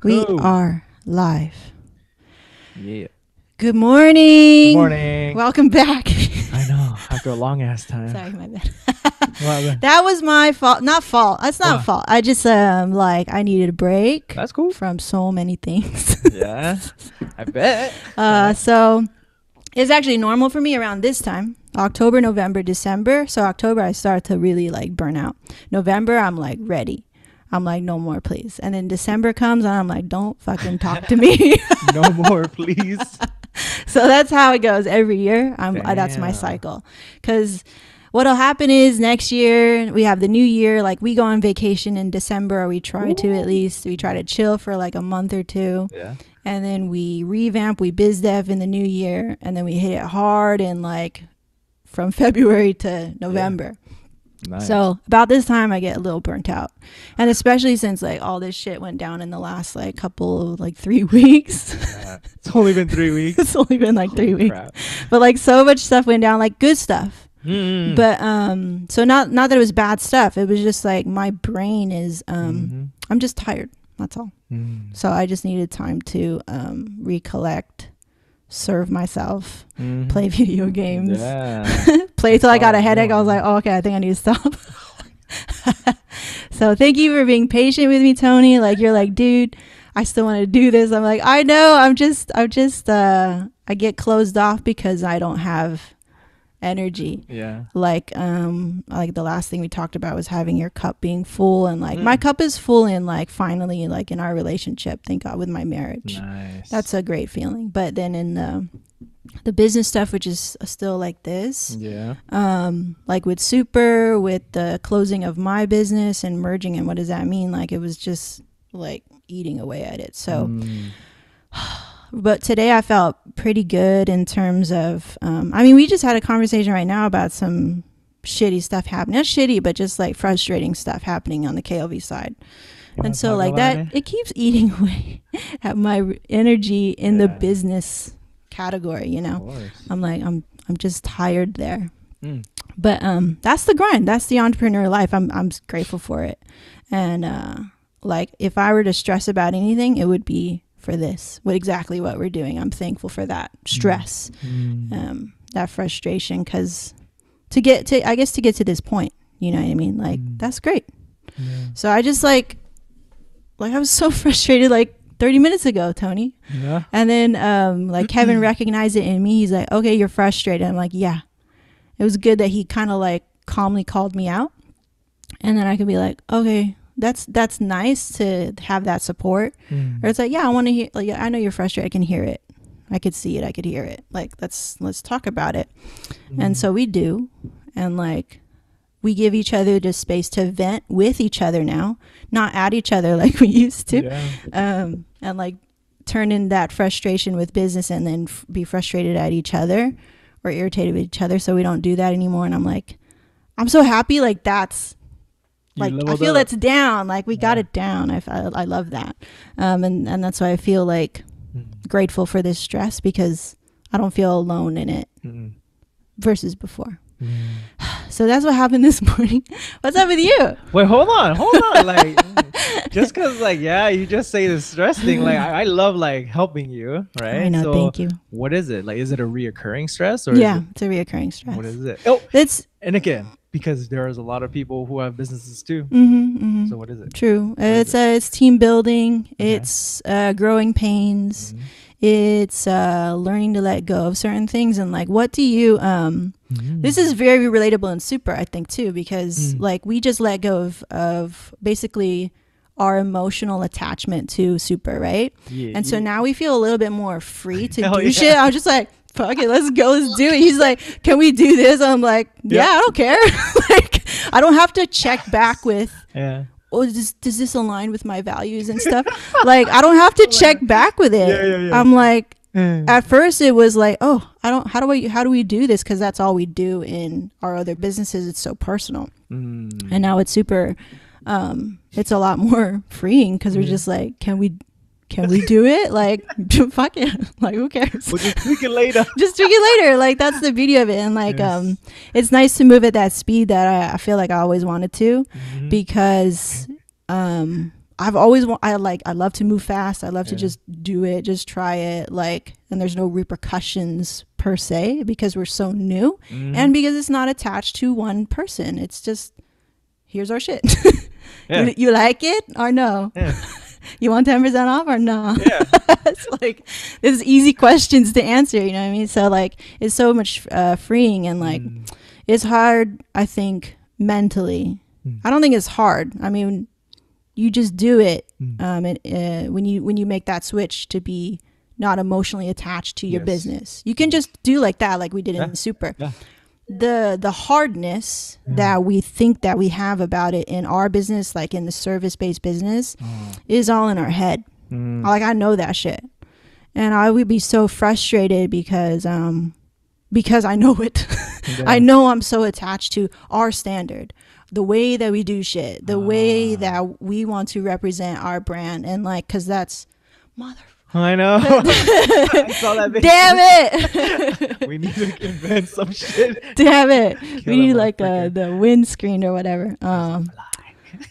We are live. Yeah. Good morning. Good morning. Welcome back. I know. After a long ass time. Sorry, my bad. Well, That was my fault. Not fault. That's not fault. I just I needed a break. that's cool. From so many things. Yeah. I bet. So it's actually normal for me around this time. October, November, December. So October I start to really burn out. November I'm ready. I'm no more, please. And then December comes and I'm don't fucking talk to me. No more, please. So that's how it goes every year. That's my cycle. Because what'll happen is next year we have the new year. We go on vacation in December, or we try to at least. We try to chill for a month or two. Yeah. And then we revamp, we biz dev in the new year. And then we hit it hard in from February to November. Yeah. Nice. So about this time I get a little burnt out, and especially since all this shit went down in the last couple of 3 weeks. It's only been 3 weeks. It's only been 3 weeks, crap. but so much stuff went down, good stuff. Mm. But so not that it was bad stuff. It was just my brain is I'm just tired. That's all. So I just needed time to recollect, serve myself, play video games, play till I got a headache. I was oh, okay, I think I need to stop. So thank you for being patient with me, Tony. You're dude, I still want to do this. I'm I know, I get closed off because I don't have energy. Yeah. The last thing we talked about was having your cup being full, and my cup is full in finally in our relationship, thank God, with my marriage. Nice. That's a great feeling. But then in the business stuff, which is still this, with Super, with the closing of my business and merging, and what does that mean? It was just eating away at it. So but today I felt pretty good in terms of, we just had a conversation right now about some shitty stuff happening. Not shitty, but just frustrating stuff happening on the KLV side. And so it keeps eating away at my energy in the business category, I'm just tired there. But that's the grind. That's the entrepreneur life. I'm grateful for it. And if I were to stress about anything, it would be for this, exactly what we're doing. I'm thankful for that stress, that frustration, because to get to this point, you know what I mean? That's great. So I just I was so frustrated 30 minutes ago, Tony. Yeah. And then Kevin recognized it in me. He's okay, you're frustrated. I'm yeah. It was good that he kind of calmly called me out, and then I could be okay, that's nice to have that support. Or it's yeah, I want to hear, I know you're frustrated. I can hear it. I could see it. I could hear it. Let's talk about it. And so we do. And we give each other the space to vent with each other now, not at each other like we used to. Yeah. And turn in that frustration with business, and then be frustrated at each other or irritated with each other. So we don't do that anymore. And I'm so happy. That's, I feel that's down. We got it down. I love that. And that's why I feel grateful for this stress, because I don't feel alone in it versus before. So that's what happened this morning. What's up with you? Wait, hold on. Just because you just say the stress thing, I love helping you, right? I know, thank you. What is it? Is it a reoccurring stress, or it's a reoccurring stress. What is it? And again, because there's a lot of people who have businesses too. So what is it? True. It's team building. Okay. It's growing pains. It's learning to let go of certain things. And what do you this is very relatable in Super, I think, too, because we just let go of basically our emotional attachment to Super, right? And so now we feel a little bit more free to do shit. I was just fuck it, let's go, let's do it. He's can we do this? I'm I don't care. I don't have to check back with does this align with my values and stuff. I don't have to check back with it. I'm at first it was oh, how do we do this, because that's all we do in our other businesses. It's so personal. And now it's Super, it's a lot more freeing, because we're just can we do it? Fuck it. Who cares? We'll just tweak it later. That's the beauty of it. And it's nice to move at that speed that I feel I always wanted to, because I've always I love to move fast. I love to just do it, just try it, like, and there's no repercussions per se because we're so new and because it's not attached to one person. It's just, here's our shit. You like it or no? You want 10% off or no? It's like, there's easy questions to answer, you know what I mean? So like, it's so much freeing, and like, it's hard, I think, mentally. I don't think it's hard. I mean, you just do it when you make that switch to be not emotionally attached to your business. You can just do like that, like we did in Super. The hardness that we think that we have about it in our business, like in the service-based business, is all in our head. Like, I know that shit, and I would be so frustrated because I know it. I know I'm so attached to our standard, the way that we do shit, the way that we want to represent our brand, and like, cause that's I know. I saw that video. Damn it. We need to invent some shit. Damn it. We need like the windscreen or whatever.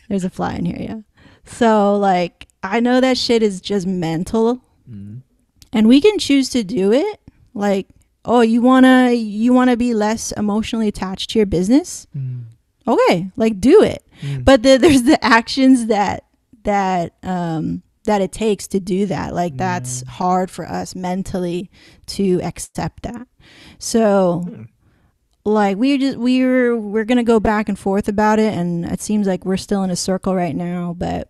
There's a fly in here, yeah. So like, I know that shit is just mental, and we can choose to do it. Like, oh, you wanna be less emotionally attached to your business? Okay, like, do it. But there's the actions that it takes to do that. Like, that's hard for us mentally to accept that. So like, we're gonna go back and forth about it, and it seems like we're still in a circle right now. But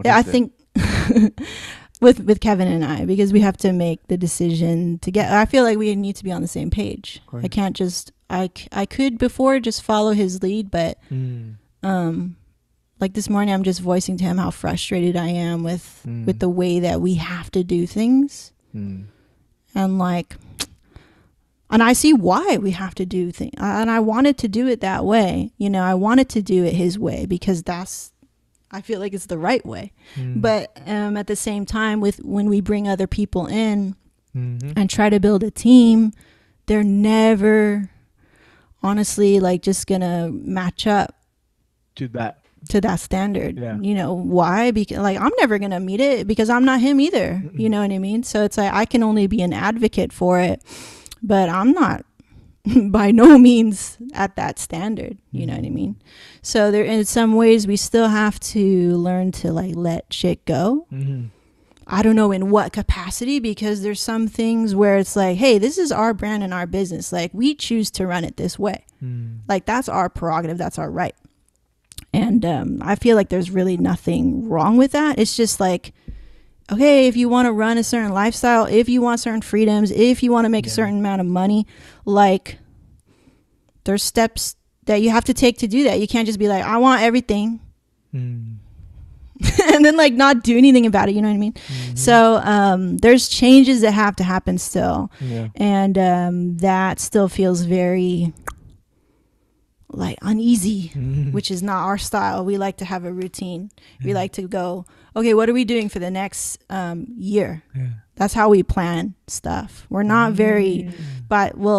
I think with Kevin and I, because we have to make the decision to get, I feel like we need to be on the same page. I can't just, I could before just follow his lead, but like this morning, I'm just voicing to him how frustrated I am with the way that we have to do things. And like, and I see why we have to do things. And I wanted to do it that way. You know, I wanted to do it his way because I feel like it's the right way. But at the same time, when we bring other people in and try to build a team, they're never honestly like just gonna match up to that standard. You know why? Because like, I'm never gonna meet it because I'm not him either. You know what I mean? So it's like, I can only be an advocate for it, but I'm not by no means at that standard. You know what I mean? So there, in some ways, we still have to learn to like let shit go. I don't know in what capacity, because there's some things where it's like, hey, this is our brand and our business. Like, we choose to run it this way. Like, that's our prerogative. That's our right. And I feel like there's really nothing wrong with that. It's just like, okay, if you want to run a certain lifestyle, if you want certain freedoms, if you want to make a certain amount of money, like, there's steps that you have to take to do that. You can't just be like, I want everything. And then like not do anything about it. You know what I mean? So there's changes that have to happen still. And that still feels very like uneasy, which is not our style. We like to have a routine. We like to go, okay, what are we doing for the next year? That's how we plan stuff. We're not very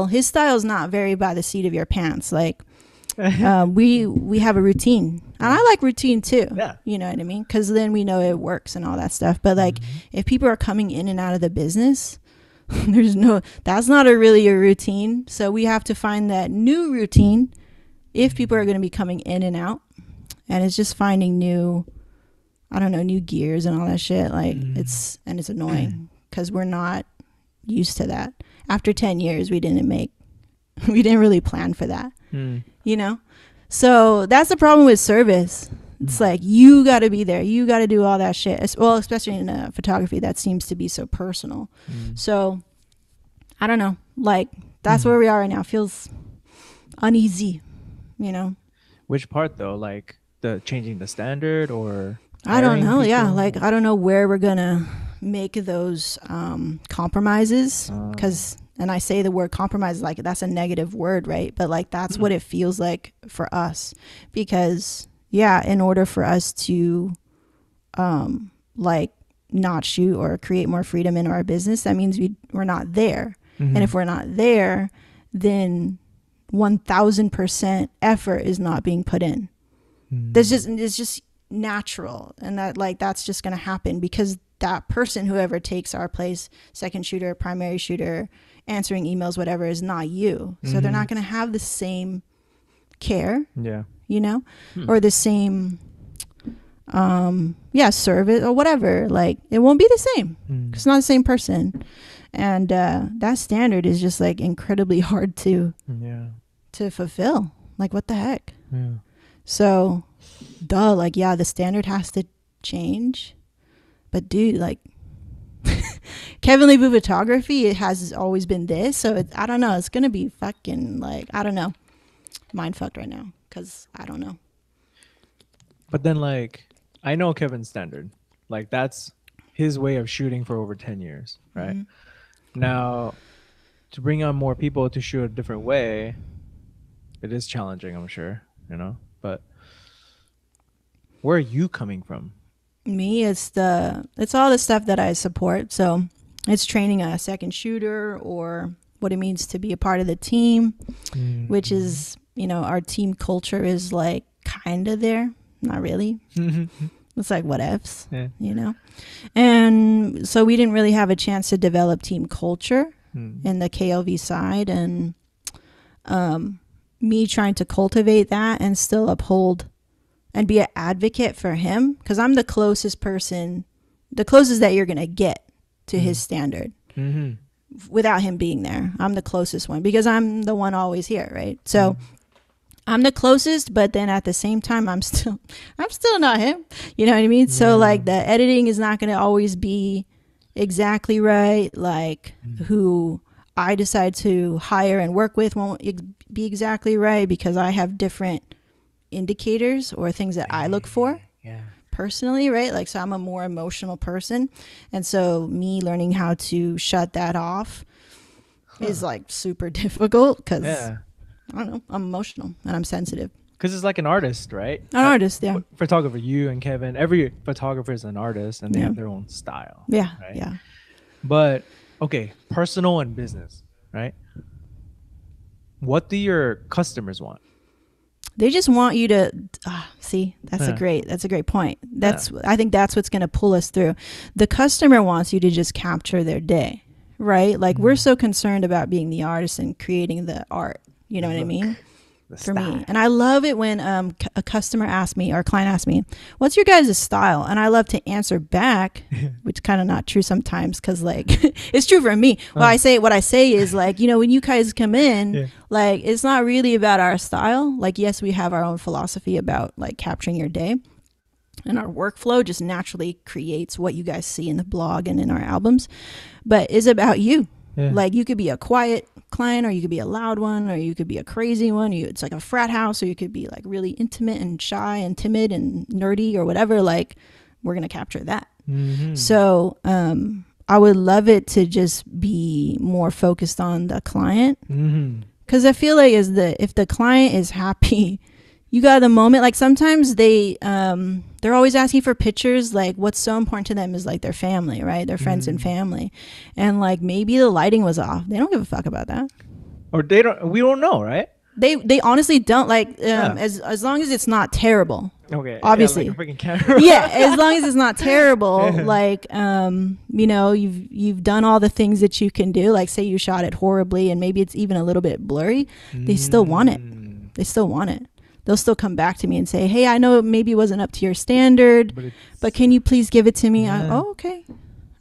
his style is not very by the seat of your pants. Like we have a routine, and I like routine too. You know what I mean? Because then we know it works and all that stuff. But like, if people are coming in and out of the business, that's not really a routine. So we have to find that new routine if people are going to be coming in and out. And it's just finding new gears and all that shit. Like it's annoying because we're not used to that. After 10 years, we didn't really plan for that. You know? So that's the problem with service. It's like, you got to be there. You got to do all that shit. Well, especially in photography, that seems to be so personal. So I don't know. Like, that's where we are right now. It feels uneasy, you know? Which part though? Like the changing the standard, or I don't know. Yeah. Like, I don't know where we're going to make those compromises, because and I say the word compromise like that's a negative word, right? But like, that's what it feels like for us, because in order for us to like not shoot or create more freedom in our business, that means we're not there. And if we're not there, then 1000% effort is not being put in. It's just natural, and that like that's just going to happen because that person, whoever takes our place, second shooter, primary shooter, answering emails, whatever, is not you. So they're not going to have the same care, you know, or the same service or whatever. Like it won't be the same. It's not the same person. And that standard is just like incredibly hard to fulfill. Like what the heck? So like the standard has to change. But dude, like Kevin Lee photography, it has always been this. So I don't know. It's gonna be fucking like, I don't know, mind fucked right now because I don't know. But then like I know Kevin's standard. Like that's his way of shooting for over 10 years, right? Now to bring on more people to shoot a different way, it is challenging, I'm sure, you know. But where are you coming from? Me, it's all the stuff that I support. So it's training a second shooter or what it means to be a part of the team, which is, you know, our team culture is like kind of there. Not really. It's like what ifs, you know? And so we didn't really have a chance to develop team culture in the KLV side. And me trying to cultivate that and still uphold and be an advocate for him, because I'm the closest person, the closest that you're going to get to his standard without him being there. I'm the closest one because I'm the one always here, right? So I'm the closest, but then at the same time, I'm still not him. You know what I mean? So like the editing is not going to always be exactly right. Like who I decide to hire and work with won't be exactly right because I have different indicators or things that I look for personally, right? Like, so I'm a more emotional person. And so me learning how to shut that off is like super difficult because I don't know, I'm emotional and I'm sensitive. Because it's like an artist, right? An artist, Photographer, you and Kevin, every photographer is an artist and they have their own style. Right? But okay, personal and business, right? What do your customers want? They just want you to see. That's a great point. I think that's what's going to pull us through. The customer wants you to just capture their day, right? Like we're so concerned about being the artist and creating the art. You know what I mean? For me. And I love it when a customer asks me or a client asks me, what's your guys' style? And I love to answer back, which kind of not true sometimes because like it's true for me. What I say is like, you know, when you guys come in, like it's not really about our style. Like, yes, we have our own philosophy about like capturing your day. And our workflow just naturally creates what you guys see in the blog and in our albums. But it's about you. Like you could be a quiet client or you could be a loud one or you could be a crazy one. It's like a frat house, or you could be like really intimate and shy and timid and nerdy or whatever. Like we're going to capture that. So I would love it to just be more focused on the client. Because I feel like if the client is happy, you got the moment. Like sometimes they're always asking for pictures. Like what's so important to them is like their family, right? Their friends and family. And like maybe the lighting was off. They don't give a fuck about that. Or we don't know, right? They honestly don't. Like as long as it's not terrible. Okay. Obviously. Like a freaking camera. As long as it's not terrible. Like you know, you've done all the things that you can do. Like say you shot it horribly and maybe it's even a little bit blurry. They still want it. They still want it. They'll still come back to me and say, hey, I know it maybe wasn't up to your standard, but can you please give it to me? Okay.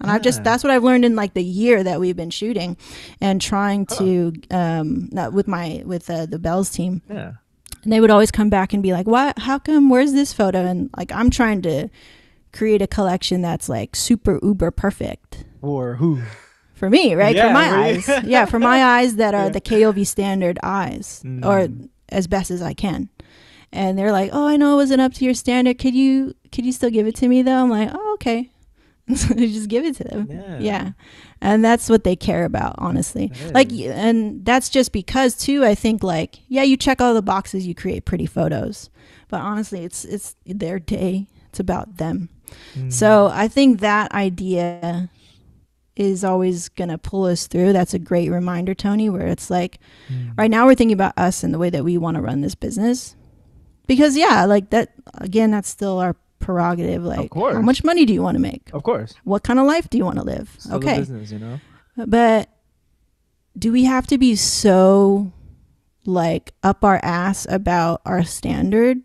And that's what I've learned in like the year that we've been shooting and trying to, with the Bells team. And they would always come back and be like, what, how come, where's this photo? And like, I'm trying to create a collection that's like super uber perfect. For who? For me, right? For my eyes. For my eyes that are the KOV standard eyes or as best as I can. And they're like, oh, I know it wasn't up to your standard. Could you still give it to me though? I'm like, oh, okay. So they just give it to them. And that's what they care about, honestly. Like, and that's just because too, I think like, you check all the boxes, you create pretty photos, but honestly, it's their day. It's about them. So I think that idea is always going to pull us through. That's a great reminder, Tony, where it's like, right now we're thinking about us and the way that we want to run this business. Because like that, again, that's still our prerogative. Like, of course. how much money do you want to make? Of course. What kind of life do you want to live? Still okay. the business, you know? But do we have to be so like up our ass about our standard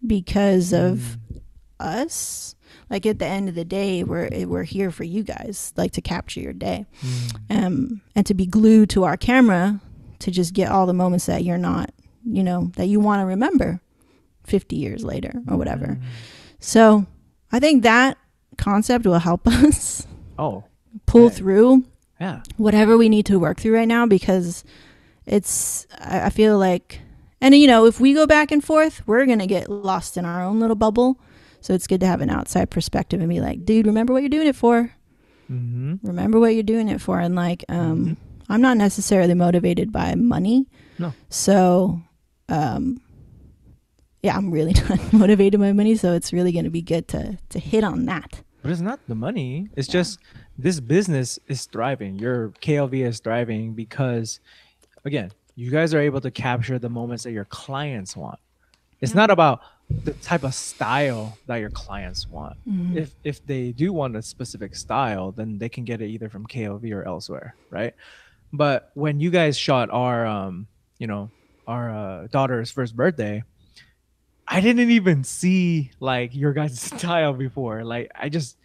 because of us? Like at the end of the day, we're here for you guys, like to capture your day, and to be glued to our camera to just get all the moments that you're not, you know, that you want to remember 50 years later or whatever. So I think that concept will help us pull through whatever we need to work through right now, because I feel like, and you know, if we go back and forth, we're going to get lost in our own little bubble. So it's good to have an outside perspective and be like, dude, remember what you're doing it for. Remember what you're doing it for. And like, I'm not necessarily motivated by money. No. So, yeah, I'm really not motivated by money. So it's really going to be good to hit on that. But it's not the money. It's just this business is thriving. Your KLV is thriving because, again, you guys are able to capture the moments that your clients want. It's not about the type of style that your clients want. If they do want a specific style, then they can get it either from KLV or elsewhere, right? But when you guys shot our daughter's first birthday, I didn't even see like your guys' style before. Like I just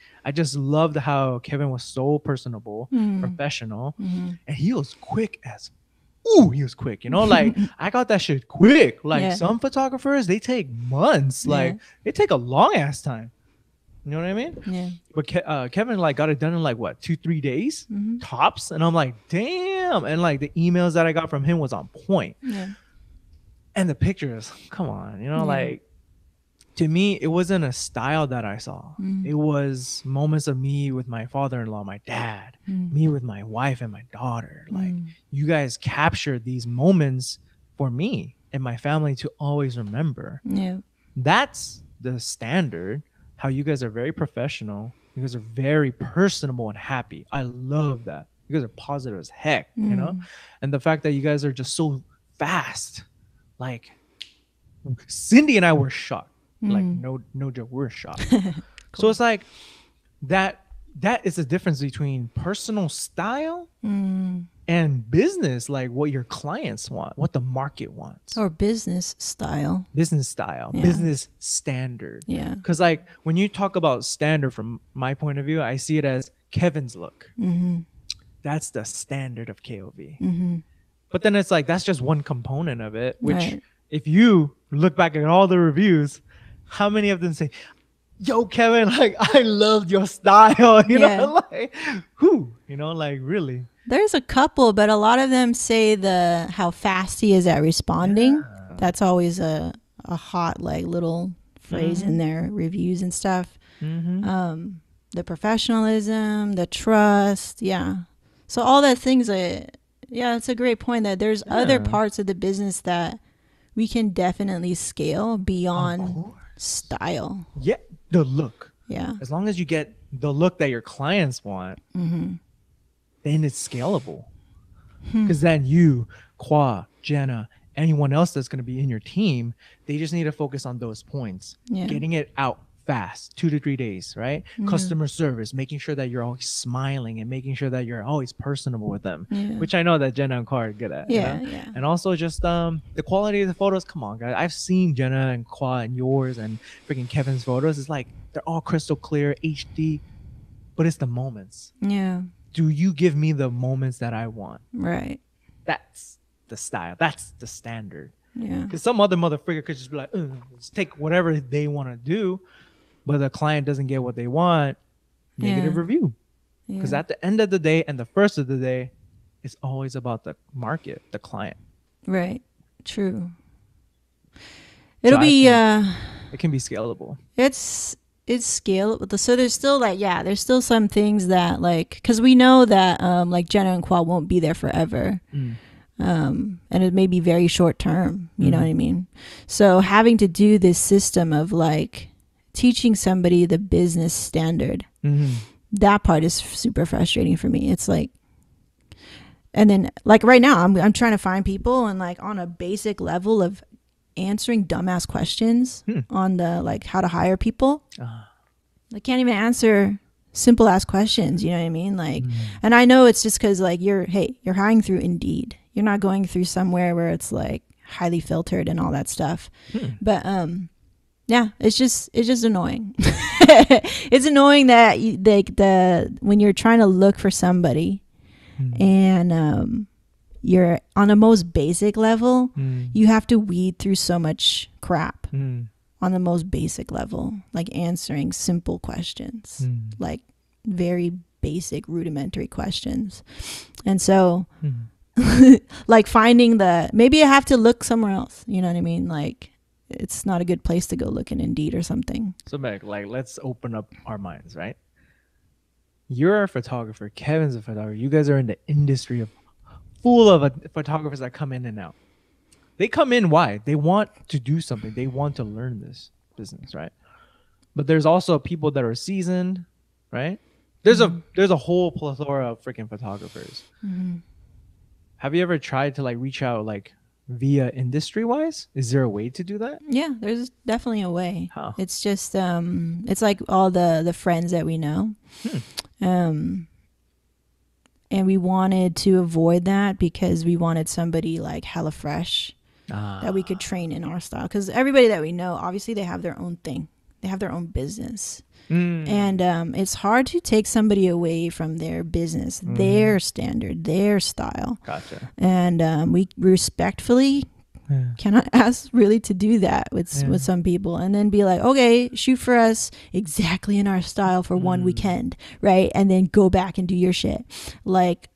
loved how Kevin was so personable, professional, and he was quick as he was quick, you know, like I got that shit quick. Like some photographers, they take months, like they take a long ass time. You know what I mean? Yeah. But Kevin like got it done in like what, 2-3 days tops, and I'm like, damn. And like the emails that I got from him was on point. Yeah. And the pictures, come on, you know, like to me, it wasn't a style that I saw. It was moments of me with my father-in-law, my dad, me with my wife and my daughter. Like you guys captured these moments for me and my family to always remember. Yeah. That's the standard. How you guys are very professional. You guys are very personable and happy. I love that. You guys are positive as heck, you know? And the fact that you guys are just so fast. Like Cindy and I were shocked. Like no joke, we're shocked. Cool. So it's like that is the difference between personal style and business, like what your clients want, what the market wants. Or business style, business standard. Yeah. Because like when you talk about standard from my point of view, I see it as Kevin's look. That's the standard of KOV. But then it's like that's just one component of it, which if you look back at all the reviews, how many of them say, yo, Kevin, like I loved your style, you know, like who, you know, like really. There's a couple, but a lot of them say how fast he is at responding. That's always a hot like little phrase in their reviews and stuff. The professionalism, the trust, so all that things it's a great point that there's other parts of the business that we can definitely scale beyond style. Yeah, the look. Yeah. As long as you get the look that your clients want, then it's scalable. Because then you, Kwa, Jenna, anyone else that's going to be in your team, they just need to focus on those points. Getting it out fast, 2 to 3 days, right? Customer service, making sure that you're always smiling and making sure that you're always personable with them, which I know that Jenna and Kwa are good at. And also just the quality of the photos. Come on, guys. I've seen Jenna and Kwa and yours and freaking Kevin's photos. It's like they're all crystal clear, HD, but it's the moments. Yeah. Do you give me the moments that I want? Right. That's the style. That's the standard. Yeah. Because some other motherfucker could just be like, just take whatever they want to do. But the client doesn't get what they want, negative review. Because at the end of the day and the first of the day, it's always about the market, the client. Right. True. It'll be it can be scalable. It's scalable. So there's still like there's still some things that like, because we know that like Jenna and Qual won't be there forever. And it may be very short term, you know what I mean? So having to do this system of like teaching somebody the business standard, that part is super frustrating for me. It's like, and then like right now I'm trying to find people and like on a basic level of answering dumbass questions on the like how to hire people. They can't even answer simple ass questions, you know what I mean? Like, and I know it's just because like you're hiring through Indeed. You're not going through somewhere where it's like highly filtered and all that stuff. But yeah, it's just annoying. It's annoying that when you're trying to look for somebody and you're on a most basic level, you have to weed through so much crap on the most basic level, like answering simple questions, like very basic rudimentary questions. And so like finding maybe I have to look somewhere else, you know what I mean? Like it's not a good place to go look in Indeed or something. So Meg, like let's open up our minds, right? You're a photographer, Kevin's a photographer, you guys are in the industry full of photographers that come in and out. They come in, why? They want to do something. They want to learn this business, right? But there's also people that are seasoned, right? There's a whole plethora of freaking photographers. Have you ever tried to like reach out like via industry wise? Is there a way to do that? Yeah, there's definitely a way. How? It's just it's like all the friends that we know. And we wanted to avoid that because we wanted somebody like hella fresh that we could train in our style. Because everybody that we know, obviously they have their own thing. They have their own business. And it's hard to take somebody away from their business, their standard, their style. Gotcha. And we respectfully cannot ask really to do that with some people and then be like, okay, shoot for us exactly in our style for one weekend, right? And then go back and do your shit. Like,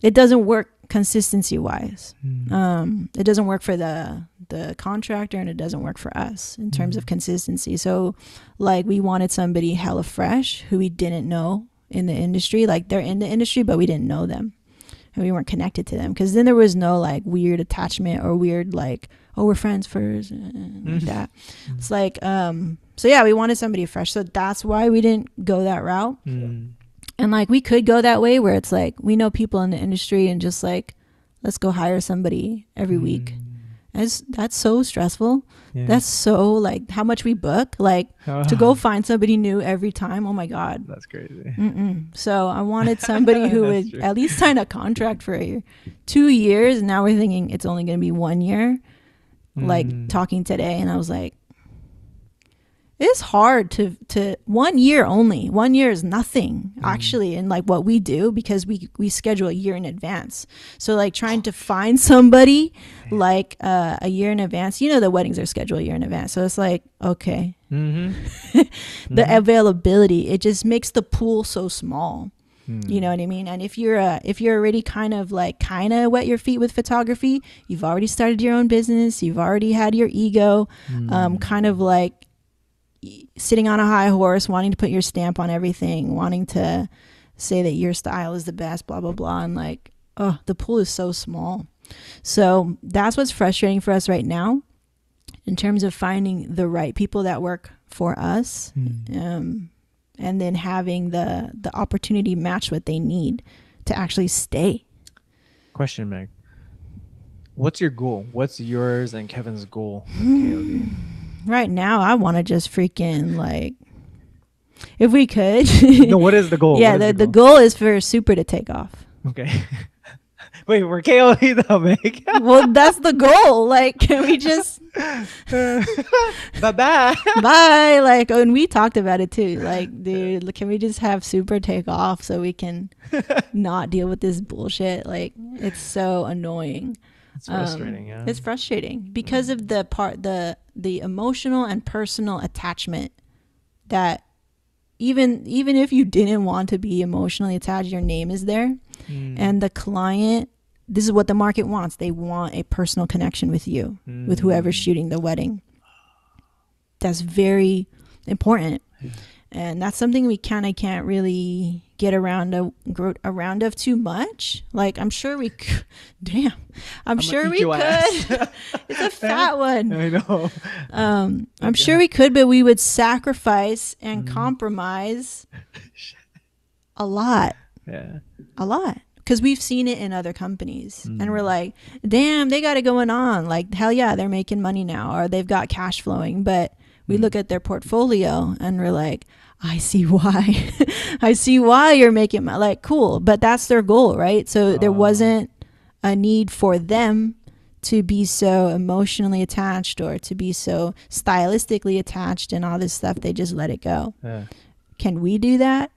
it doesn't work consistency wise. It doesn't work for the contractor and it doesn't work for us in terms of consistency. So like we wanted somebody hella fresh who we didn't know in the industry. Like they're in the industry, but we didn't know them. And we weren't connected to them because then there was no like weird attachment or weird like, oh, we're friends first, like that. It's like so yeah, we wanted somebody fresh, so that's why we didn't go that route. And like we could go that way where it's like we know people in the industry and just like let's go hire somebody every week. That's so stressful. That's so like how much we book, like to go find somebody new every time. Oh my God, that's crazy. So I wanted somebody who would at least sign a contract for 2 years. And now we're thinking it's only going to be 1 year. Like talking today, and I was like, it's hard to 1 year only. 1 year is nothing actually in like what we do because we schedule a year in advance. So like trying to find somebody like a year in advance, you know, the weddings are scheduled a year in advance. So it's like, okay, the availability, it just makes the pool so small. You know what I mean? And if you're already kind of wet your feet with photography, you've already started your own business, you've already had your ego, kind of like sitting on a high horse, wanting to put your stamp on everything, wanting to say that your style is the best, blah, blah, blah. And like, oh, the pool is so small. So that's what's frustrating for us right now in terms of finding the right people that work for us. And then having the opportunity match what they need to actually stay. Question, Meg. What's your goal? What's yours and Kevin's goal with KLD? Right now, I want to just freaking like, if we could. No, what is the goal? Yeah, the goal is for Super to take off. Okay. Wait, we're KLD though, Meg. Well, that's the goal. Like, can we just bye-bye. Bye. Like, and we talked about it too. Like, dude, can we just have Super take off so we can not deal with this bullshit? Like, it's so annoying. It's frustrating, yeah. It's frustrating because of the emotional and personal attachment that even if you didn't want to be emotionally attached, your name is there. And the client, this is what the market wants. They want a personal connection with you, with whoever's shooting the wedding. That's very important. And that's something we kind of can't really get around of too much. Like, I'm sure we could. Damn. I'm sure we could. It's a fat one. I know. I'm sure we could, but we would sacrifice and compromise a lot. Yeah. A lot. because we've seen it in other companies and we're like, damn, they got it going on. Like, hell yeah, they're making money now, or they've got cash flowing. But we look at their portfolio and we're like, I see why. I see why you're making money. Like, cool. But that's their goal, right? So there wasn't a need for them to be so emotionally attached or to be so stylistically attached and all this stuff. They just let it go. Yeah. Can we do that?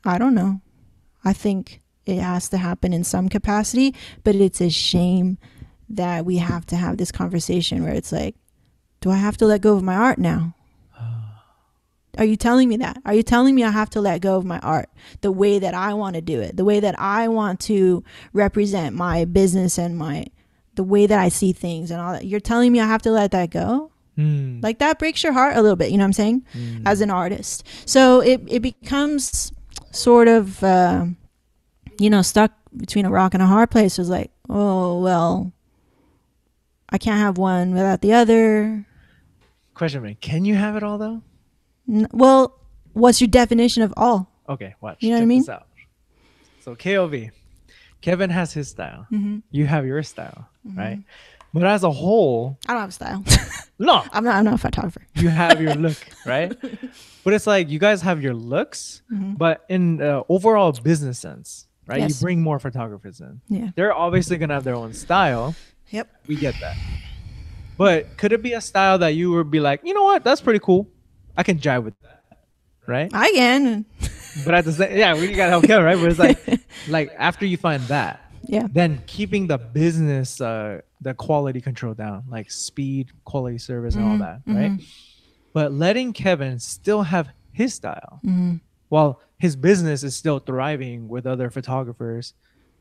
I don't know. I think it has to happen in some capacity, but it's a shame that we have to have this conversation where it's like, do I have to let go of my art now? Are you telling me that? Are you telling me I have to let go of my art the way that I want to do it, the way that I want to represent my business and the way that I see things and all that? You're telling me I have to let that go? Like, that breaks your heart a little bit, you know what I'm saying? As an artist. So it becomes sort of, stuck between a rock and a hard place. It was like, oh, well, I can't have one without the other. Question, man. Can you have it all, though? Well, what's your definition of all? Okay, watch. You know what I mean? This out. So, KOV. Kevin has his style. You have your style, right? But as a whole... I don't have a style. No. I'm not a photographer. You have your look, right? But it's like you guys have your looks, but in the overall business sense, right? Yes. You bring more photographers in. Yeah. They're obviously going to have their own style. Yep. We get that. But could it be a style that you would be like, you know what? That's pretty cool. I can jive with that, right? I can. But at the same, we gotta help Kevin, right? But it's like after you find that, then keeping the business, the quality control down, like speed, quality service, and all that, right? But letting Kevin still have his style, while his business is still thriving with other photographers,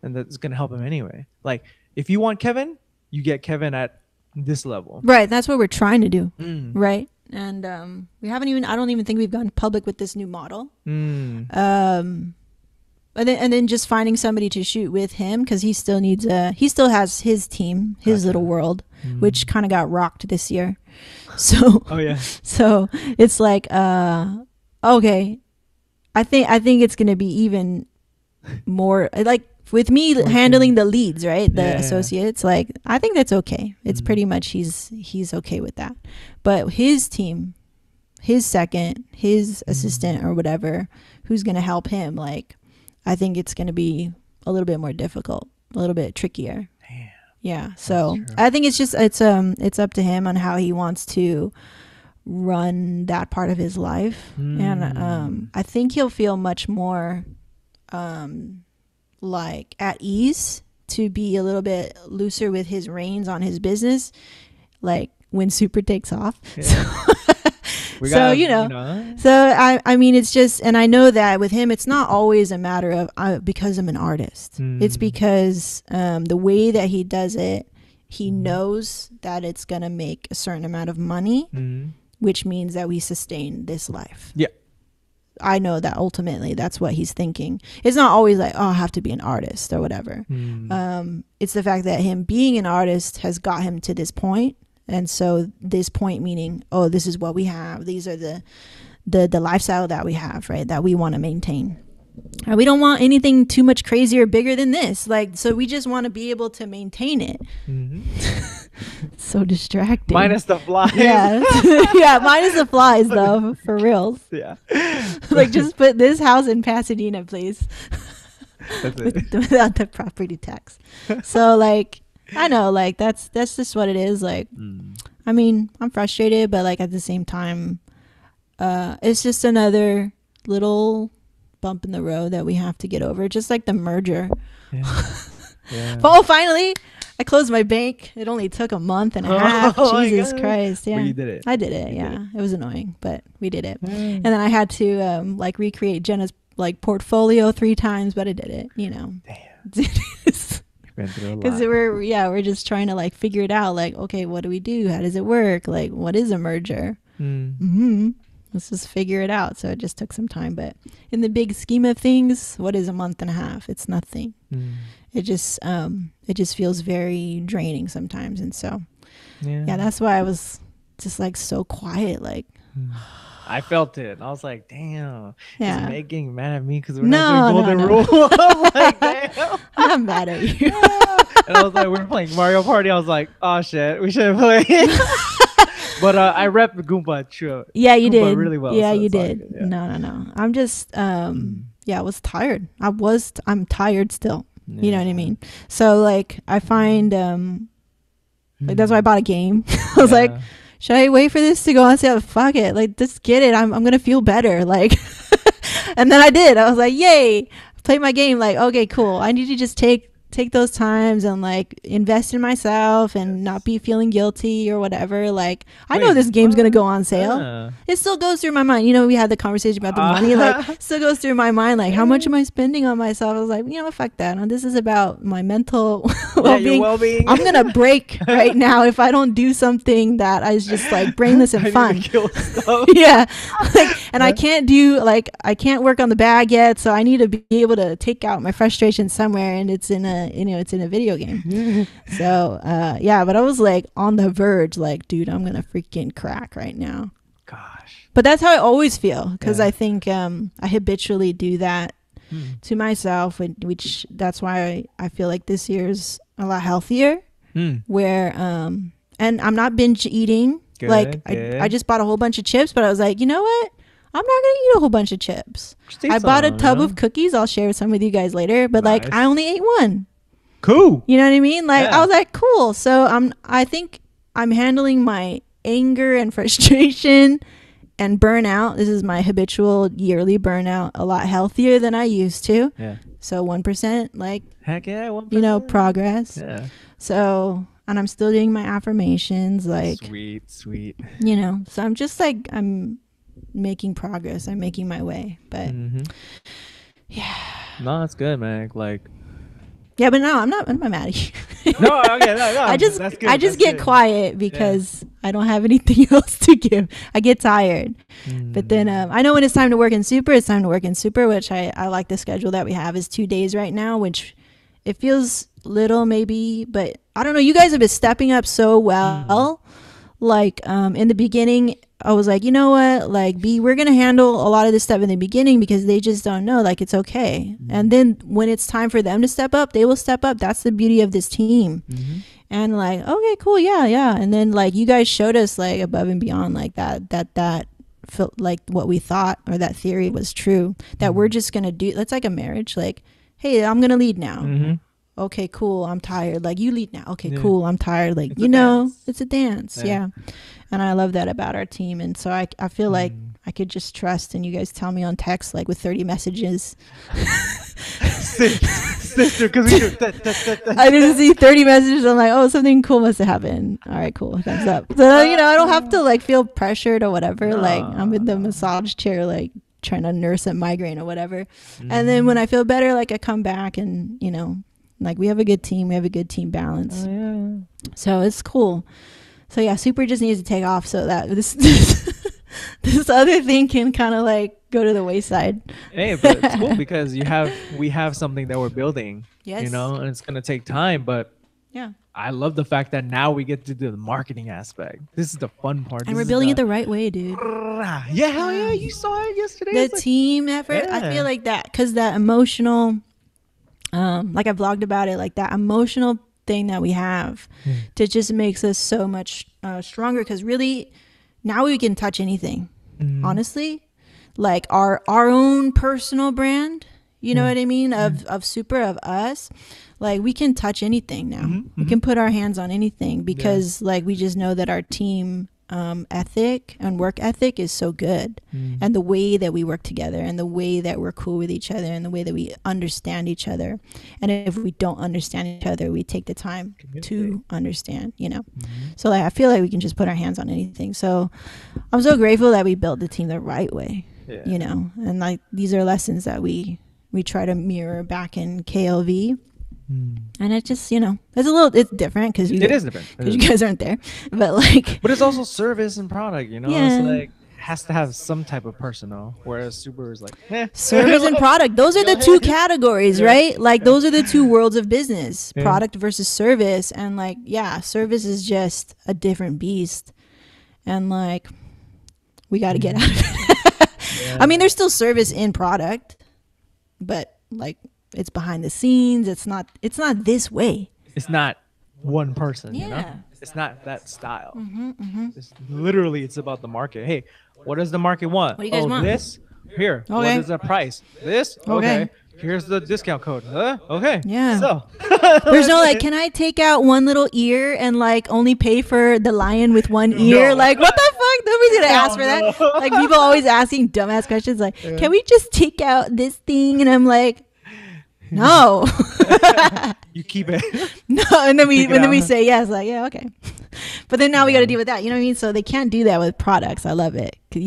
and that's gonna help him anyway. Like, if you want Kevin, you get Kevin at this level, right? That's what we're trying to do, right? And I don't even think we've gone public with this new model. And then just finding somebody to shoot with him, because he still has his team, his little world, which kind of got rocked this year. So so it's like okay, I think it's gonna be even more like with me handling the leads, right? The associates, like, I think that's okay. It's pretty much he's okay with that. But his team, his second, his assistant or whatever, who's going to help him, like, I think it's going to be a little bit more difficult, a little bit trickier. Damn. Yeah. So I think it's up to him on how he wants to run that part of his life. And I think he'll feel much more like at ease to be a little bit looser with his reins on his business, like when Super takes off. So I mean, it's just, and I know that with him, it's not always a matter of because I'm an artist. It's because the way that he does it, he knows that it's gonna make a certain amount of money, which means that we sustain this life. Yeah. I know that ultimately that's what he's thinking. It's not always like, oh, I have to be an artist or whatever. It's the fact that him being an artist has got him to this point. And so this point meaning, oh, this is what we have. These are the lifestyle that we have, right? That we want to maintain. And we don't want anything too much crazier, bigger than this. Like, so we just want to be able to maintain it. So distracting. Minus the flies. Yeah. Yeah, minus the flies though, for reals. Yeah. Like, just put this house in Pasadena, please. That's it. Without the property tax. So like, I know, like, that's just what it is. Like, I mean, I'm frustrated, but like at the same time, it's just another little bump in the road that we have to get over, just like the merger. Oh, finally I closed my bank. It only took a month and a half. Jesus Christ. Yeah, you did it. I did it. Yeah, it was annoying, but we did it. And then I had to like recreate Jenna's like portfolio 3 times, but I did it, Damn. Because we're just trying to like figure it out, like, okay, what do we do? How does it work? Like, what is a merger? Let's just figure it out. So it just took some time, but in the big scheme of things, what is a month and a half? It's nothing. It just feels very draining sometimes. And so yeah, that's why I was just like so quiet, like I felt it. I was like, damn. Yeah. Is Meg getting mad at me because we're No, not doing Golden no. Rule? I'm like, damn. I'm not mad at you. And I was like, we're playing Mario Party. I was like, oh shit, we should play. But I rep Goomba true. Yeah, you Goomba did really well. Yeah, so you it's all did. good, yeah. No. I'm just yeah, I was tired. I'm tired still. Yeah. You know what I mean? So like I find like that's why I bought a game. I was like, should I wait for this to go on sale? Fuck it. Like just get it. I'm gonna feel better. Like and then I did. I was like, yay. Played my game. Like, okay, cool. I need to just take those times and like invest in myself and not be feeling guilty or whatever. Like I know this game's gonna go on sale. It still goes thugh my mind. You know, we had the conversation about the money. Like still goes through my mind. Like how much am I spending on myself? I was like, you know, fuck that. No, this is about my mental well-being. I'm gonna break right now if I don't do something that is just like brainless and fun. Yeah, like, and I can't work on the bag yet, so I need to be able to take out my frustration somewhere, and it's in a video game. So yeah, but I was like on the verge, like, dude, I'm gonna freaking crack right now. Gosh. But that's how I always feel, because I think I habitually do that to myself, which that's why I feel like this year's a lot healthier. Where and I'm not binge eating. Good. I just bought a whole bunch of chips, but I was like, you know what? I'm not gonna eat a whole bunch of chips. I bought a tub of cookies. I'll share some with you guys later. But like, I only ate one. Cool. You know what I mean? Like, I was like, cool. So I think I'm handling my anger and frustration and burnout. This is my habitual yearly burnout, a lot healthier than I used to. Yeah. So 1%, like, heck yeah, 1%. You know, progress. Yeah. So, and I'm still doing my affirmations, like, sweet. You know, so I'm just like, I'm making progress. I'm making my way. But yeah. No, that's good, man. Like, yeah, but no, I'm not mad at you. No. I just get quiet because I don't have anything else to give. I get tired. But then I know when it's time to work in Super, it's time to work in Super, which I like the schedule that we have is 2 days right now, which it feels little maybe, but I don't know. You guys have been stepping up so well. Like in the beginning, I was like, you know what, like we're gonna handle a lot of this stuff in the beginning because they just don't know, like it's okay. And then when it's time for them to step up, they will step up. That's the beauty of this team. And like, okay, cool, yeah. And then like you guys showed us like above and beyond, like that felt like what we thought, or that theory was true, that we're just gonna do. That's like a marriage. Like, hey, I'm gonna lead now. Okay, cool, I'm tired. Like, you lead now. Okay, cool, I'm tired. Like, it's it's a dance. Yeah. And I love that about our team. And so I feel like I could just trust, and you guys tell me on text, like with 30 messages. Sister, because we do. I just see 30 messages. I'm like, oh, something cool must have happened. All right, cool. Thumbs up. So, you know, I don't have to like feel pressured or whatever. No. Like, I'm in the massage chair, like trying to nurse a migraine or whatever. And then when I feel better, like I come back and, you know, like we have a good team. We have a good team balance. So it's cool. So yeah, Super just needs to take off so that this other thing can kind of like go to the wayside. Hey, but it's cool because we have something that we're building. Yes. You know, and it's gonna take time, but yeah, I love the fact that now we get to do the marketing aspect. This is the fun part. And we're building it the right way, dude. Yeah, hell yeah, you saw it yesterday. The team effort. Yeah. I feel like that because that emotional, like I vlogged about it, like that emotional thing that we have that just makes us so much stronger, because really now we can touch anything. Honestly, like our own personal brand, you know what I mean, of Super, of us, like we can touch anything now. We can put our hands on anything because like we just know that our team ethic and work ethic is so good, and the way that we work together, and the way that we're cool with each other, and the way that we understand each other. And if we don't understand each other, we take the time to understand, you know. So like I feel like we can just put our hands on anything. So I'm so grateful that we built the team the right way, you know. And like these are lessons that we try to mirror back in KLV. And it just, you know, it's different because you guys aren't there, but like, but it's also service and product, you know. It's like has to have some type of personal, whereas Super is like service and product. Those are the two categories, right? Like those are the two worlds of business, product versus service. And like, yeah, service is just a different beast. And like we got to get out of it. I mean, there's still service in product, but like it's behind the scenes. It's not this way. It's not one person, you know? It's not that style. It's literally, it's about the market. Hey, what does the market want? What do you guys want? This? Here. Okay. What is the price? This? Okay. Here's the discount code. Okay. Yeah. So there's no like, can I take out one little ear and like only pay for the lion with one ear? No. Like, what the fuck? Nobody's gonna ask for that. Like, people always asking dumbass questions like, can we just take out this thing? And I'm like, no. You keep it. No. And then we say yes. Like, yeah, okay. But then now we got to deal with that. You know what I mean? So they can't do that with products. I love it. 'Cause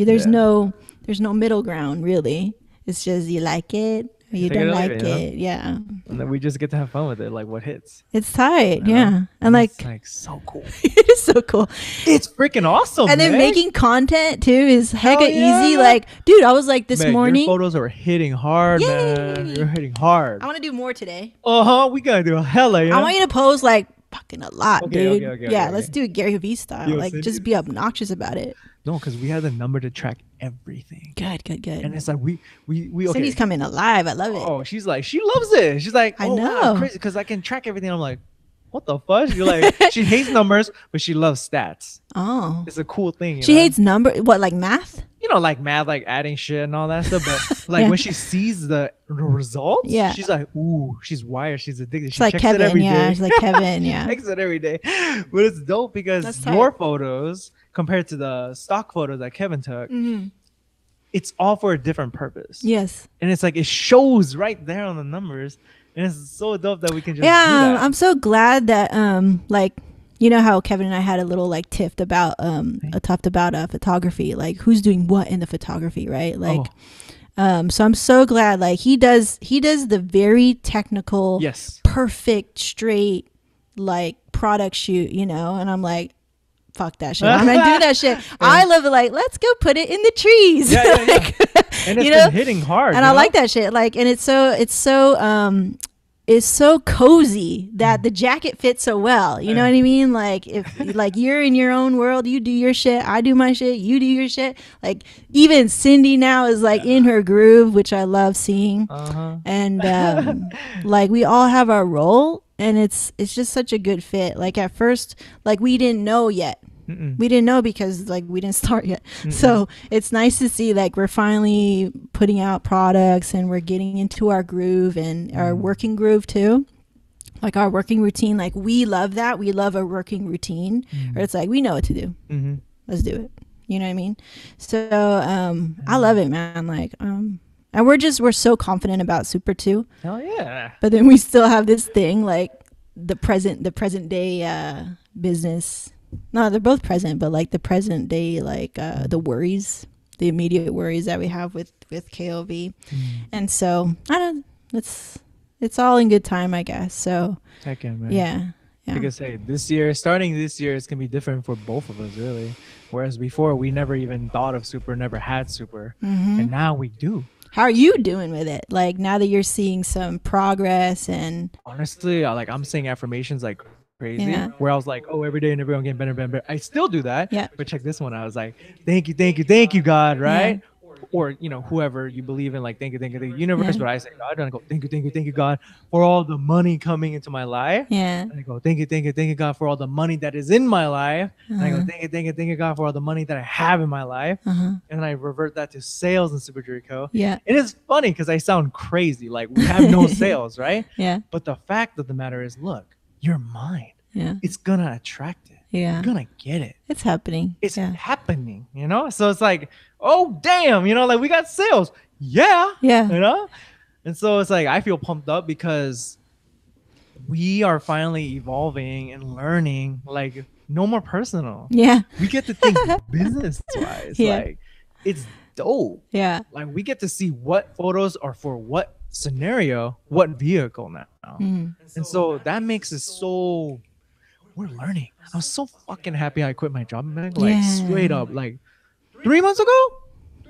there's no middle ground really. It's just you like it. You don't like it, yeah. And then we just get to have fun with it, like what hits. It's tight, yeah. And like, it's like so cool. It is so cool. It's freaking awesome. And then making content too is hecka easy. Like, dude, I was like this morning. Your photos are hitting hard, man. You're hitting hard. I want to do more today. We gotta do a hella. I want you to post like fucking a lot, dude. Okay, let's do it Gary Vee style. Like, just be obnoxious about it. No, because we have the number to track everything. Good. And it's like we okay. Cindy's coming alive. I love it. Oh, she's like, she loves it. She's like, I know, crazy, because I can track everything. I'm like, what the fuck? You're like, she hates numbers, but she loves stats. Oh, it's a cool thing. She hates what, like math? You know, like math, like adding shit and all that stuff. But like when she sees the results, she's like, ooh, she's wired. She's addicted. She's like Kevin, She's like Kevin, checks it every day. But it's dope because your photos compared to the stock photos that Kevin took, it's all for a different purpose. Yes. And it's like, it shows right there on the numbers. And it's so dope that we can just do that. I'm so glad that like, you know how Kevin and I had a little like tiff about photography, like who's doing what in the photography, right? Like so I'm so glad like he does the very technical, perfect, straight like product shoot, you know, and I'm like, fuck that shit. I'm not doing that shit. I love it. Like, let's go put it in the trees. Like, and it's been hitting hard. And I like that shit. Like, and it's so cozy that the jacket fits so well. You know what I mean? Like, if like you're in your own world, you do your shit, I do my shit, you do your shit. Like, even Cindy now is like in her groove, which I love seeing. And like we all have our role, and it's just such a good fit. Like at first, like we didn't know yet. We didn't know because like we didn't start yet. So it's nice to see like we're finally putting out products and we're getting into our groove and our working groove too. Like our working routine, like we love that. We love a working routine where it's like we know what to do. Let's do it. You know what I mean? So I love it, man. Like and we're so confident about Super too. Hell yeah. But then we still have this thing like the present day business. No, they're both present, but like the present day, like the worries, the immediate worries that we have with KOV. And so I don't, it's all in good time, I guess. So heck yeah, man. Yeah. Like I say, starting this year, it's gonna be different for both of us, really. Whereas before, we never even thought of Super, never had Super, and now we do. How are you doing with it? Like now that you're seeing some progress and honestly, I'm saying affirmations like crazy, where I was like, oh, every day and everyone getting better. I still do that. But check this one. I was like, thank you, God, right? Or you know, whoever you believe in, like thank you, the universe. But I say God, and I go, thank you, God, for all the money coming into my life. And I go, thank you, God, for all the money that is in my life. And I go, thank you, God, for all the money that I have in my life. And then I revert that to sales and Super Jewelry Co. It is funny because I sound crazy, like we have no sales, right? But the fact of the matter is, look, you're mine. It's gonna attract it. You're gonna get it. It's happening. It's happening, you know? So it's like, oh damn, you know, like we got sales. You know? And so it's like I feel pumped up because we are finally evolving and learning, like no more personal. We get to think business wise. Like it's dope. Like we get to see what photos are for what scenario, what vehicle now. And so that makes it so we're learning. I was so fucking happy I quit my job, man. Like straight up, like 3 months ago,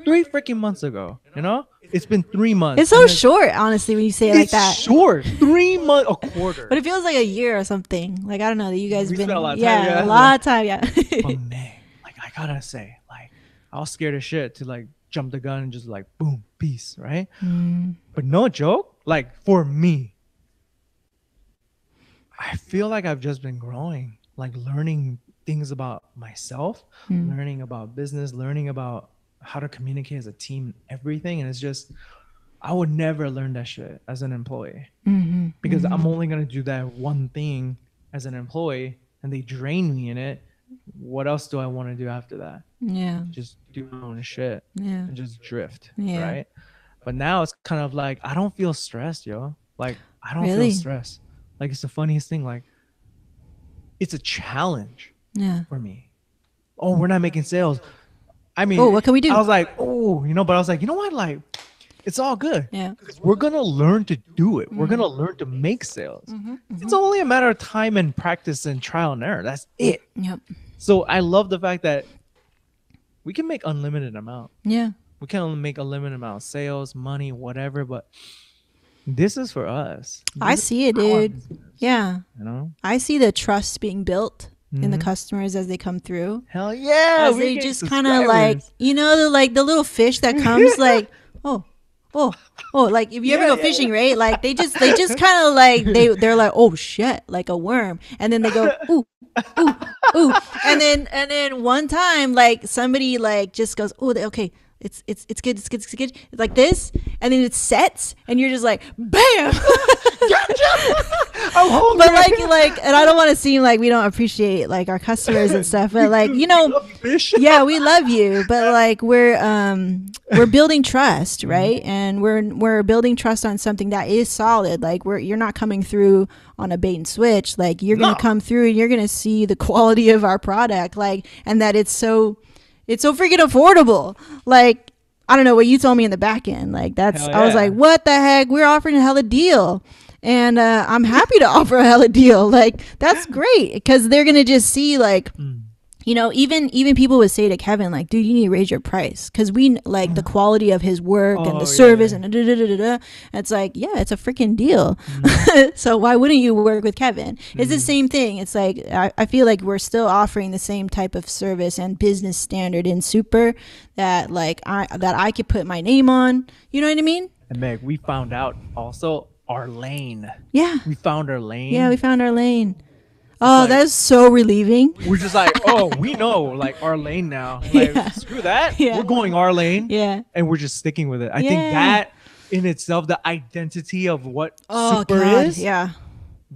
3 freaking months ago. You know, it's been 3 months. It's so short, honestly, when you say it like that. Short, 3 months, a quarter. But it feels like a year or something. Like I don't know that you guys been spent a lot of time. A lot of time. But man, like I gotta say, like I was scared as shit to like jump the gun and just like boom, peace, right? But no joke, like for me, I feel like I've just been growing, like learning things about myself, learning about business, learning about how to communicate as a team, everything. And it's just, I would never learn that shit as an employee because I'm only going to do that one thing as an employee and they drain me in it. What else do I want to do after that? Yeah. Just do my own shit and just drift. Yeah. Right. But now it's kind of like, I don't feel stressed, yo. Like, I don't Really? feel stressed. Like, it's the funniest thing. Like, it's a challenge for me. Oh, we're not making sales. I mean, what can we do? I was like, oh, you know, but I was like, you know what? Like, it's all good. Yeah. We're going to learn to do it. We're going to learn to make sales. It's only a matter of time and practice and trial and error. That's it. Yep. So I love the fact that we can make unlimited amount. Yeah. We can make a limited amount of sales, money, whatever, but this is for us. I see it, dude. Yeah. You know? I see the trust being built in the customers as they come through. Hell yeah. As they just kind of like, you know, the little fish that comes like, oh, like if you ever go fishing, right? Like they just kind of like, they're like, oh shit, like a worm. And then they go, ooh, ooh. And then one time, like somebody like just goes, oh, okay. It's good. It's like this, and then it sets, and you're just like, bam. I'm holding but like, and I don't want to seem like we don't appreciate like our customers and stuff, but like, you know, yeah, we love you, but like we're building trust, right? And we're building trust on something that is solid. Like you're not coming through on a bait and switch. Like you're gonna come through, and you're gonna see the quality of our product, like, and that it's so freaking affordable. Like, I don't know what you told me in the back end. Like I was like, what the heck? We're offering a hella deal. And I'm happy to offer a hella deal. Like, that's great. Because they're going to just see like, you know, even people would say to Kevin, like, dude, you need to raise your price. Because we like the quality of his work and the service and It's like, yeah, it's a freaking deal. So why wouldn't you work with Kevin? It's the same thing. It's like, I feel like we're still offering the same type of service and business standard in Super that like I could put my name on. You know what I mean? And Meg, we found out also our lane. Yeah. We found our lane. Yeah, we found our lane. Oh, like, that's so relieving. We're just like, oh, we know like our lane now. Like, screw that. Yeah. We're going our lane. Yeah. And we're just sticking with it. I think that in itself, the identity of what Super is,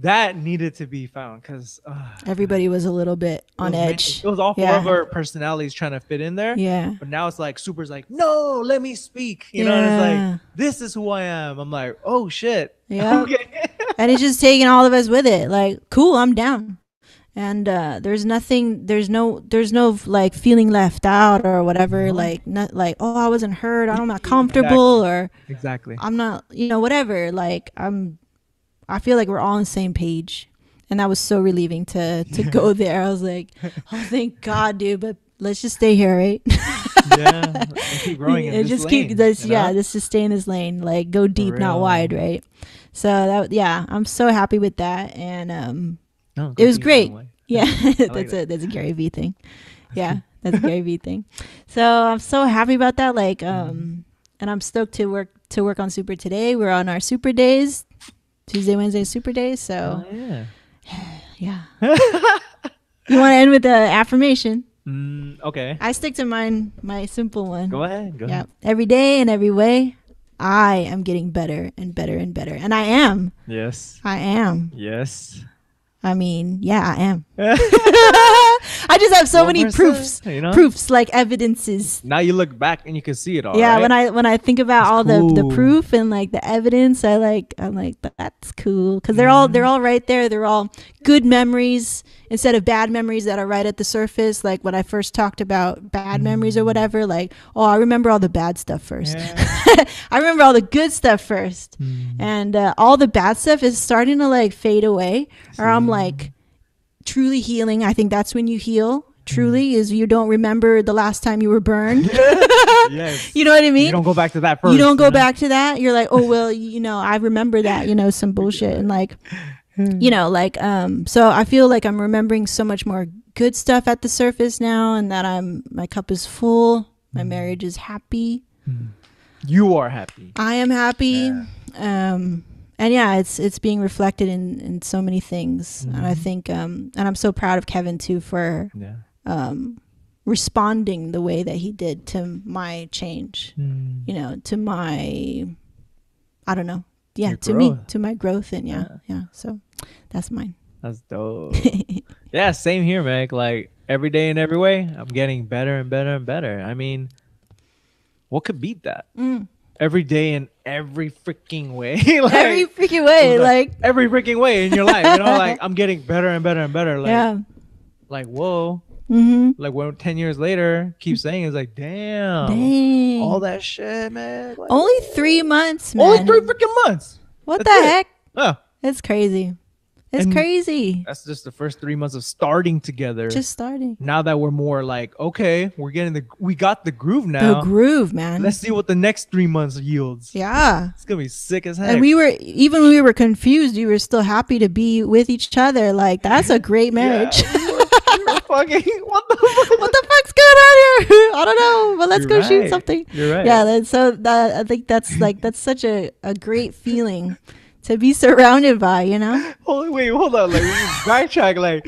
that needed to be found because everybody was a little bit on edge. It was all four of our personalities trying to fit in there. Yeah. But now it's like Super's like, no, let me speak. You know, and it's like, this is who I am. I'm like, oh shit. Yeah. Okay. And it's just taking all of us with it. Like, cool, I'm down. And there's no like feeling left out or whatever. Like, not like, oh, I wasn't heard. I'm not comfortable or I'm not, you know, whatever. Like I feel like we're all on the same page, and that was so relieving to go there. I was like, oh, thank God, dude. But let's just stay here, right? Yeah, and keep growing in this lane. Let's just stay in this lane. Like, go deep, not wide, right? So I'm so happy with that, and it was great. Yeah, that's a Gary Vee thing. Yeah, that's a Gary Vee thing. So I'm so happy about that. Like, and I'm stoked to work on Super today. We're on our Super days. Tuesday, Wednesday, Super days. So, yeah. You want to end with the affirmation? Okay. I stick to my simple one. Go ahead. Every day and every way, I am getting better and better and better. And I am. Yes. I am. Yes. I mean, yeah, I am. I just have so many proofs, you know? Proofs, like evidences. Now you look back and you can see it all. Yeah, right? when I think about all the proof and like the evidence, I'm like that's cool because they're all right there. They're all good memories instead of bad memories that are right at the surface. Like when I first talked about bad memories or whatever, like, oh, I remember all the bad stuff first. Yeah. I remember all the good stuff first, and all the bad stuff is starting to like fade away. Or I'm like truly healing. I think that's when you heal. Truly is you don't remember the last time you were burned. Yes. You know what I mean? You don't go back to that first. You don't go back to that. You're like, oh, well, you know, I remember that, you know, some bullshit. And like, you know, like, so I feel like I'm remembering so much more good stuff at the surface now, and that my cup is full My marriage is happy. You are happy. I am happy. And yeah, it's being reflected in so many things. And I think and I'm so proud of Kevin too for responding the way that he did to my change. You know, to my, I don't know. Yeah, to me, to my growth. And yeah. So that's mine. That's dope. Yeah, same here, Meg. Like every day in every way, I'm getting better and better and better. I mean, what could beat that? Every day in every freaking way. Like, every freaking way. Like every freaking way in your life. You know, like I'm getting better and better and better. Like, like whoa. Like when 10 years later, keep saying it's like, damn. All that shit, man. Like, only 3 months, man. Only 3 freaking months. What the heck? Yeah. It's crazy. It's crazy. That's just the first 3 months of starting together. Just starting. Now that we're more like, okay, we got the groove now. The groove, man. Let's see what the next 3 months yields. Yeah. It's going to be sick as heck. And even when we were confused, we were still happy to be with each other. Like, that's a great marriage. Fucking, what the fuck's going on here? I don't know, but let's go shoot something. You're right. Yeah, I think that's such a great feeling to be surrounded by, you know. Hold on, like backtrack, like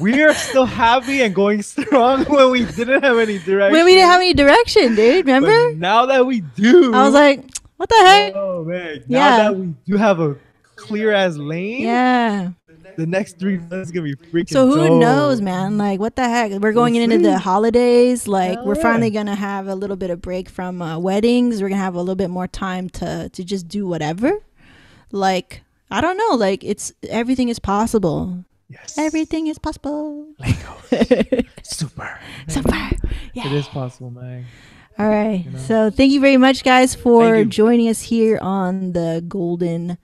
we are still happy and going strong when we didn't have any direction. When we didn't have any direction, dude, remember? But now that we do, I was like, what the heck? Oh man, now that we do have a clear as lane, the next 3 months is gonna be freaking. So who dope. knows, man? Like, what the heck? We're going into the holidays. Like, we're finally gonna have a little bit of break from weddings. We're gonna have a little bit more time to just do whatever. Like, I don't know. Like, everything is possible. Yes, everything is possible. Legos. Super. Yeah, it is possible, man. All right. You know? So thank you very much, guys, for joining us here on the Golden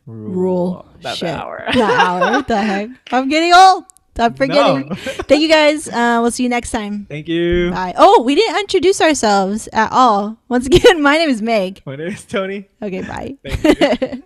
Rule Not hour. What the heck? I'm getting old. I'm forgetting. No. Thank you, guys. We'll see you next time. Thank you. Bye. Oh, we didn't introduce ourselves at all. Once again, my name is Meg. My name is Tony. Okay, bye. Thank you.